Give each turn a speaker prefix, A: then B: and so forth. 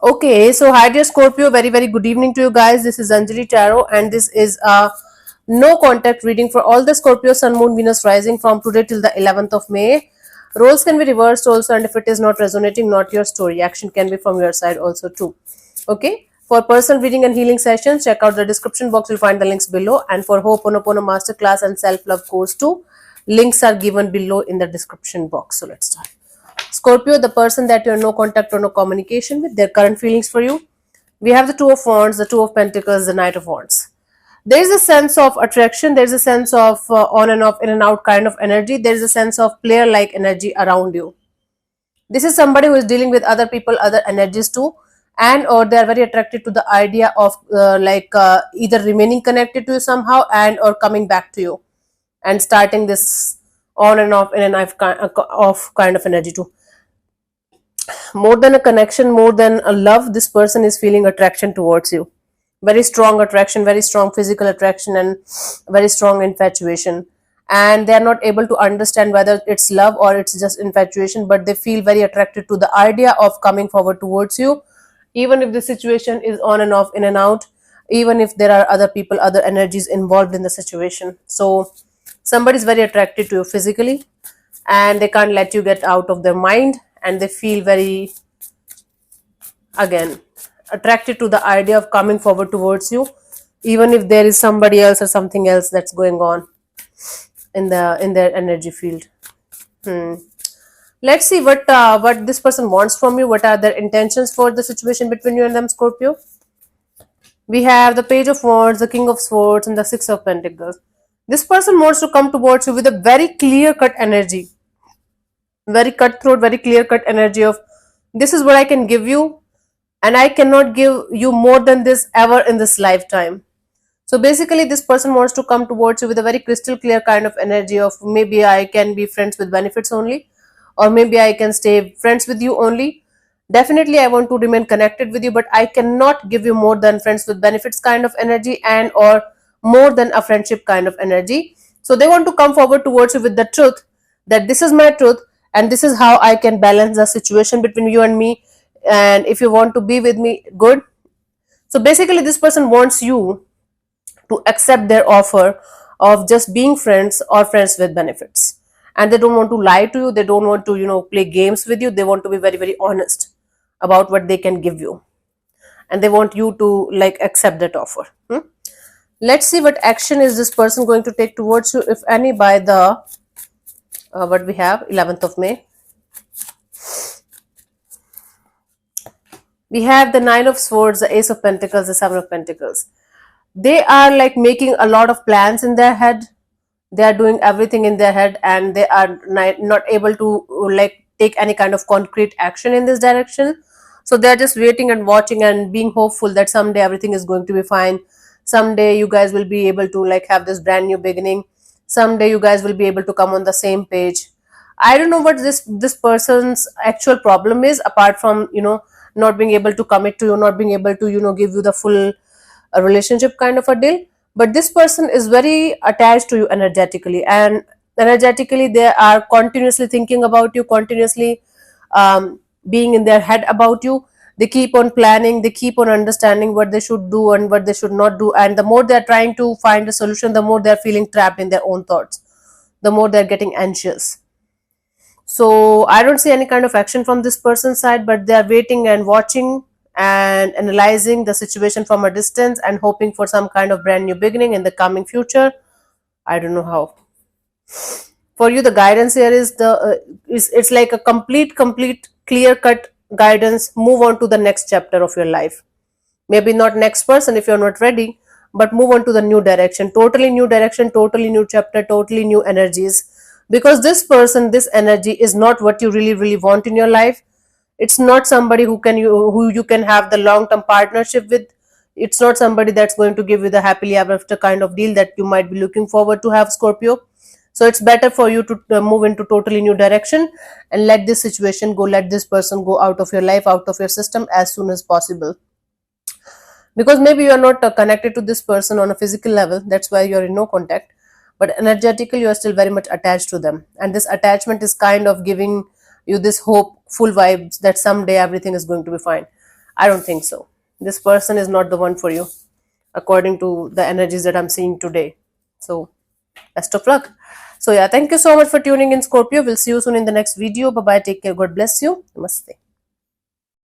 A: Okay, so hi dear Scorpio, very good evening to you guys. This is Anjali Tarot, and this is a no contact reading for all the Scorpio Sun, Moon, Venus rising from today till the 11th of May. Roles can be reversed also, and if it is not resonating, not your story. Action can be from your side also too. Okay. For personal reading and healing sessions, check out the description box. You'll find the links below. And for Ho'oponopono Masterclass and Self Love Course too, links are given below in the description box. So let's start. Scorpio, the person that you have no contact or no communication with, their current feelings for you. We have the Two of Wands, the Two of Pentacles, the Knight of Wands. There is a sense of attraction, there is a sense of on and off, in and out kind of energy. There is a sense of player like energy around you. This is somebody who is dealing with other people, other energies too, and or they are very attracted to the idea of either remaining connected to you somehow and or coming back to you and starting this on and off, in and off kind of energy too. More than a connection, more than a love, this person is feeling attraction towards you. Very strong attraction, very strong physical attraction, and very strong infatuation. And they are not able to understand whether it's love or it's just infatuation, but they feel very attracted to the idea of coming forward towards you, even if the situation is on and off, in and out, even if there are other people, other energies involved in the situation. So somebody is very attracted to you physically, and they can't let you get out of their mind, and they feel very, again, attracted to the idea of coming forward towards you, even if there is somebody else or something else that's going on in their energy field. Let's see what this person wants from you. What are their intentions for the situation between you and them, Scorpio? We have the Page of Wands, the King of Swords, and the Six of Pentacles. This person wants to come towards you with a very clear cut energy, very cutthroat, very clear cut energy of this is what I can give you, and I cannot give you more than this ever in this lifetime. So basically, this person wants to come towards you with a very crystal clear kind of energy of maybe I can be friends with benefits only, or maybe I can stay friends with you only. Definitely, I want to remain connected with you, but I cannot give you more than friends with benefits kind of energy and or more than a friendship kind of energy. So they want to come forward towards you with the truth that this is my truth and this is how I can balance the situation between you and me. And if you want to be with me, good. So basically, this person wants you to accept their offer of just being friends or friends with benefits, and they don't want to lie to you, they don't want to play games with you, they want to be very honest about what they can give you, and they want you to like accept that offer. Let's see what action is this person going to take towards you, if any, by the what we have 11th of May. We have the Nine of Swords, the Ace of Pentacles, the Seven of Pentacles. They are like making a lot of plans in their head, they are doing everything in their head, and they are not able to like take any kind of concrete action in this direction. So they are just waiting and watching and being hopeful that someday everything is going to be fine, someday you guys will be able to like have this brand new beginning, someday you guys will be able to come on the same page. I don't know what this person's actual problem is, apart from not being able to commit to you, not being able to give you the full relationship kind of a deal. But this person is very attached to you energetically, and energetically they are continuously thinking about you, continuously being in their head about you. They keep on planning, they keep on understanding what they should do and what they should not do, and the more they're trying to find a solution, the more they're feeling trapped in their own thoughts, the more they're getting anxious. So I don't see any kind of action from this person's side, but they are waiting and watching and analyzing the situation from a distance and hoping for some kind of brand new beginning in the coming future. I don't know how. For you, the guidance here is it's like a complete clear cut guidance. Move on to the next chapter of your life. Maybe not next person if you're not ready, but move on to the new direction, totally new direction, totally new chapter, totally new energies. Because this person, this energy is not what you really want in your life. It's not somebody who you can have the long term partnership with. It's not somebody that's going to give you the happily ever after kind of deal that you might be looking forward to have, Scorpio. So it's better for you to move into totally new direction and let this situation go, let this person go out of your life, out of your system as soon as possible. Because maybe you are not connected to this person on a physical level, that's why you're in no contact, but energetically you are still very much attached to them, and this attachment is kind of giving you this hopeful vibes that someday everything is going to be fine. I don't think so. This person is not the one for you, according to the energies that I'm seeing today. So, best of luck. So, yeah, thank you so much for tuning in, Scorpio. We'll see you soon in the next video. Bye bye. Take care. God bless you. Namaste.